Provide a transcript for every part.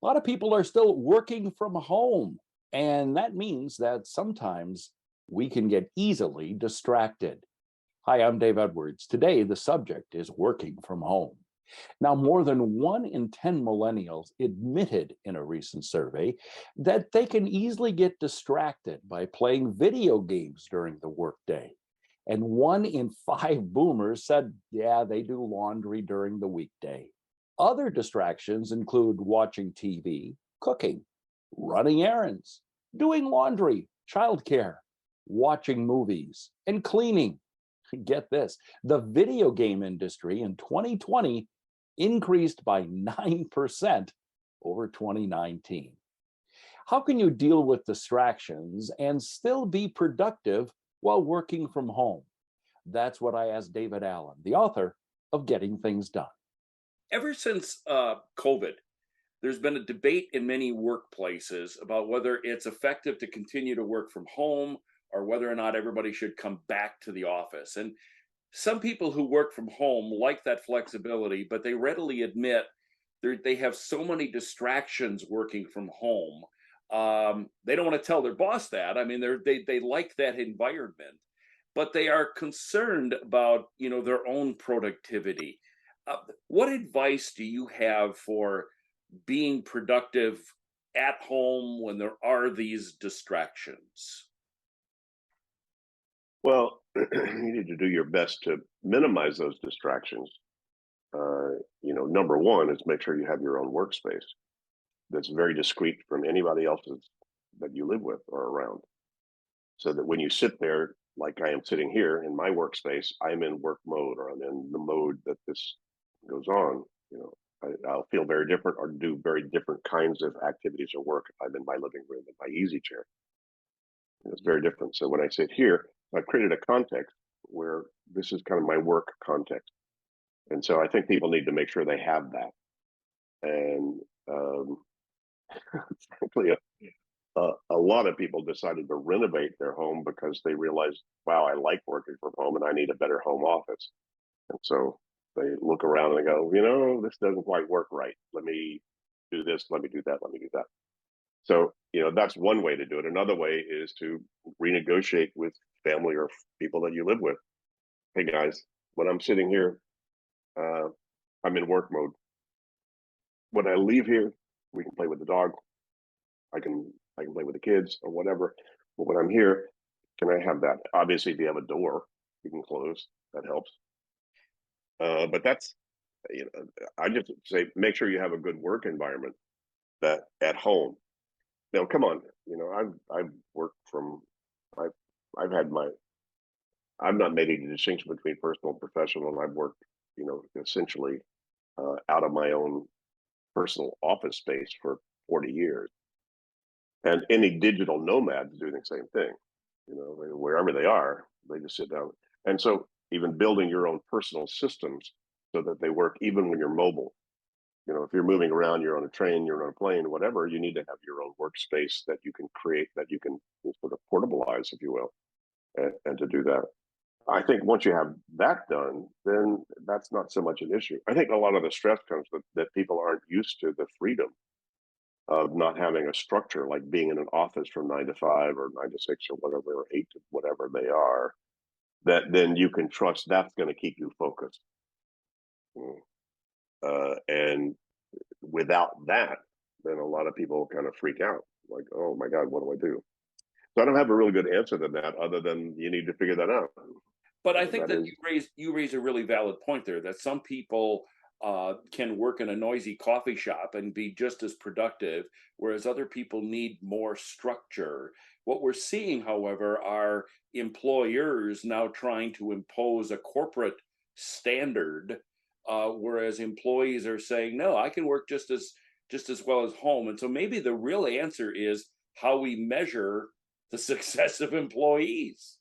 A lot of people are still working from home, and that means that sometimes we can get easily distracted. Hi, I'm Dave Edwards. Today, the subject is working from home. Now, more than 1 in 10 millennials admitted in a recent survey that they can easily get distracted by playing video games during the workday. And 1 in 5 boomers said, yeah, they do laundry during the weekday. Other distractions include watching TV, cooking, running errands, doing laundry, childcare, watching movies, and cleaning. Get this, the video game industry in 2020 increased by 9% over 2019. How can you deal with distractions and still be productive while working from home? That's what I asked David Allen, the author of Getting Things Done. Ever since COVID, there's been a debate in many workplaces about whether it's effective to continue to work from home or whether or not everybody should come back to the office. And some people who work from home like that flexibility, but they readily admit they have so many distractions working from home. They don't want to tell their boss that. I mean, they like that environment, but they are concerned about their own productivity. Uh, what advice do you have for being productive at home when there are these distractions? Well, you need to do your best to minimize those distractions. Number one is make sure you have your own workspace that's very discreet from anybody else's that you live with or around. So that when you sit there, like I am sitting here in my workspace, I'm in work mode or I'm in the mode that this goes on. I'll feel very different or do very different kinds of activities or work if I'm in my living room in my easy chair. It's very different. So when I sit here, I've created a context where this is kind of my work context. And so I think people need to make sure they have that. And frankly, a lot of people decided to renovate their home because they realized, wow, I like working from home and I need a better home office. And so they look around and they go, this doesn't quite work right. Let me do this, let me do that, let me do that. So, that's one way to do it. Another way is to renegotiate with family or people that you live with. Hey guys, when I'm sitting here, I'm in work mode. When I leave here, we can play with the dog. I can play with the kids or whatever. But when I'm here, can I have that? Obviously, if you have a door, you can close. That helps. But that's, I just say make sure you have a good work environment that at home. Now, come on, I've worked from, I've I've had my, I've not made any distinction between personal and professional, and I've worked, essentially out of my own personal office space for 40 years. And any digital nomads do the same thing. Wherever they are, they just sit down. And so, even building your own personal systems so that they work even when you're mobile. If you're moving around, you're on a train, you're on a plane, whatever, you need to have your own workspace that you can create, that you can sort of portabilize, if you will, and to do that. I think once you have that done, then that's not so much an issue. I think a lot of the stress comes with that people aren't used to the freedom of not having a structure, like being in an office from 9 to 5 or 9 to 6 or whatever, or 8 to whatever they are, that then you can trust that's going to keep you focused. And without that, then a lot of people kind of freak out, like, oh my God, what do I do? So I don't have a really good answer to that other than you need to figure that out. But I think That that is, you raise a really valid point there, that some people can work in a noisy coffee shop and be just as productive, whereas other people need more structure. What we're seeing, however, are employers now trying to impose a corporate standard, whereas employees are saying, "No, I can work just as well as home." And so maybe the real answer is how we measure the success of employees.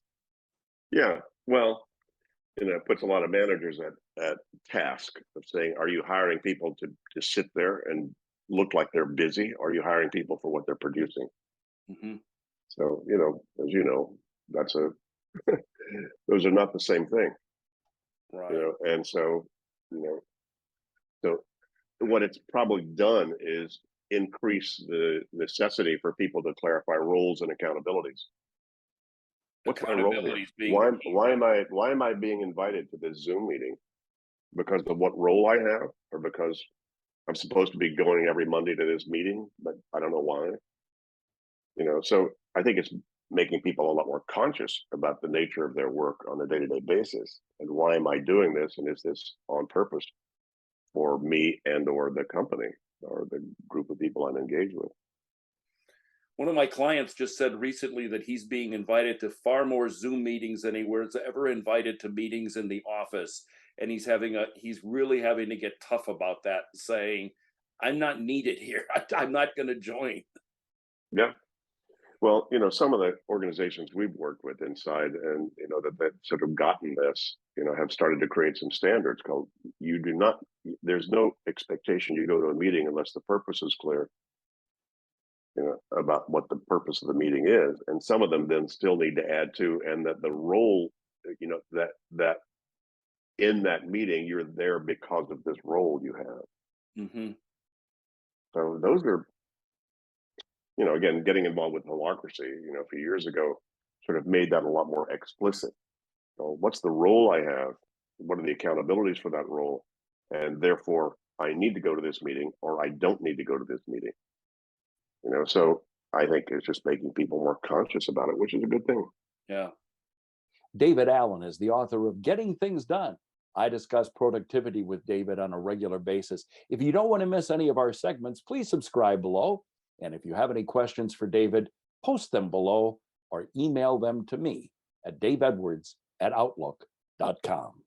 yeah, well, it puts a lot of managers at task of saying, are you hiring people to sit there and look like they're busy? Or are you hiring people for what they're producing? Mhm. So, as you know, that's a, those are not the same thing, Right. and so, you know, so what it's probably done is increase the necessity for people to clarify roles and accountabilities. What's my role here? Accountabilities being the key. Why am I being invited to this Zoom meeting? Because of what role I have, or because I'm supposed to be going every Monday to this meeting, but I don't know why? So I think it's making people a lot more conscious about the nature of their work on a day-to-day basis, and why am I doing this, and is this on purpose for me and or the company or the group of people I'm engaged with? One of my clients just said recently that he's being invited to far more Zoom meetings than he was ever invited to meetings in the office. And he's really having to get tough about that, saying, I'm not needed here. I'm not going to join. Yeah. Well, some of the organizations we've worked with inside, and that sort of gotten this, have started to create some standards called, there's no expectation you go to a meeting unless the purpose is clear, about what the purpose of the meeting is. And some of them then still need to add to, and that the role, that in that meeting, you're there because of this role you have. Mm-hmm. So those are, again, getting involved with holacracy, a few years ago, sort of made that a lot more explicit. So what's the role I have? What are the accountabilities for that role? And therefore, I need to go to this meeting, or I don't need to go to this meeting. So I think it's just making people more conscious about it, which is a good thing. Yeah. David Allen is the author of Getting Things Done. I discuss productivity with David on a regular basis. If you don't want to miss any of our segments, please subscribe below. And if you have any questions for David, post them below or email them to me at daveedwards@outlook.com.